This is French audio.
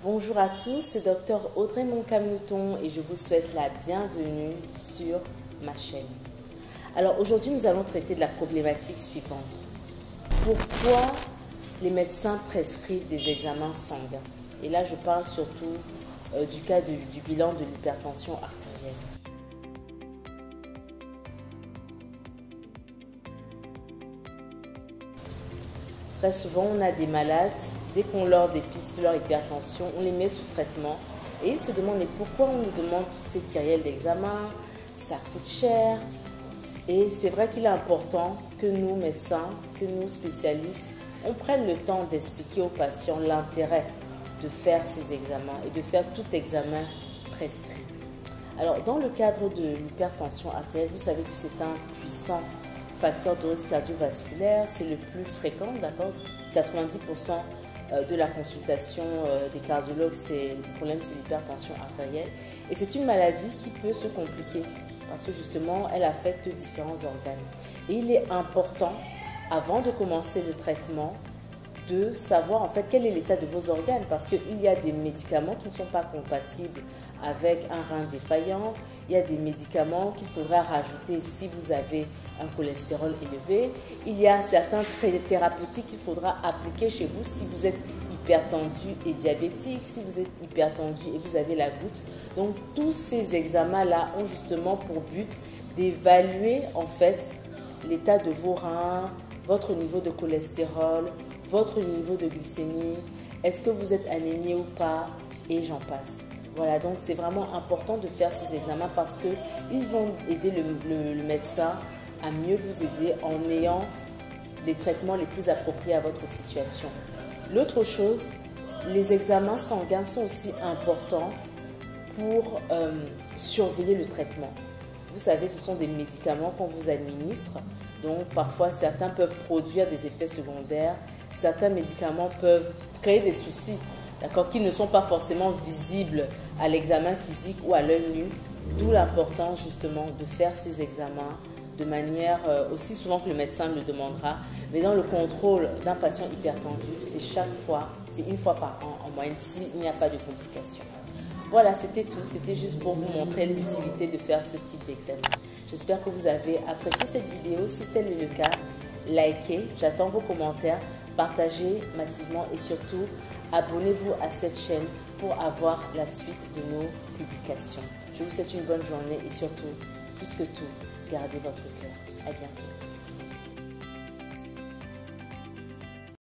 Bonjour à tous, c'est Dr Audrey Moncamouton et je vous souhaite la bienvenue sur ma chaîne. Alors aujourd'hui, nous allons traiter de la problématique suivante. Pourquoi les médecins prescrivent des examens sanguins? Et là, je parle surtout du cas du bilan de l'hypertension artérielle. Très souvent, on a des malades, dès qu'on leur dépiste leur hypertension, on les met sous traitement et ils se demandent mais pourquoi on nous demande toutes ces kyrielles d'examen, ça coûte cher. Et c'est vrai qu'il est important que nous, médecins, que nous, spécialistes, on prenne le temps d'expliquer aux patients l'intérêt de faire ces examens et de faire tout examen prescrit. Alors, dans le cadre de l'hypertension artérielle, vous savez que c'est un puissant facteur de risque cardiovasculaire, c'est le plus fréquent, d'accord? 90% de la consultation des cardiologues, le problème c'est l'hypertension artérielle. Et c'est une maladie qui peut se compliquer parce que justement, elle affecte différents organes. Et il est important, avant de commencer le traitement, de savoir en fait quel est l'état de vos organes parce qu'il y a des médicaments qui ne sont pas compatibles avec un rein défaillant, il y a des médicaments qu'il faudra rajouter si vous avez un cholestérol élevé, il y a certains thérapeutiques qu'il faudra appliquer chez vous si vous êtes hypertendu et diabétique, si vous êtes hypertendu et vous avez la goutte. Donc tous ces examens-là ont justement pour but d'évaluer en fait l'état de vos reins, votre niveau de cholestérol, votre niveau de glycémie, est-ce que vous êtes anémié ou pas, et j'en passe. Voilà, donc c'est vraiment important de faire ces examens parce qu'ils vont aider le médecin à mieux vous aider en ayant les traitements les plus appropriés à votre situation. L'autre chose, les examens sanguins sont aussi importants pour surveiller le traitement. Vous savez, ce sont des médicaments qu'on vous administre. Donc, parfois, certains peuvent produire des effets secondaires. Certains médicaments peuvent créer des soucis, d'accord, qui ne sont pas forcément visibles à l'examen physique ou à l'œil nu. D'où l'importance, justement, de faire ces examens de manière aussi souvent que le médecin le demandera. Mais dans le contrôle d'un patient hypertendu, c'est chaque fois, c'est une fois par an en moyenne, s'il n'y a pas de complications. Voilà, c'était tout. C'était juste pour vous montrer l'utilité de faire ce type d'examen. J'espère que vous avez apprécié cette vidéo. Si tel est le cas, likez. J'attends vos commentaires. Partagez massivement et surtout, abonnez-vous à cette chaîne pour avoir la suite de nos publications. Je vous souhaite une bonne journée et surtout, plus que tout, gardez votre cœur. À bientôt.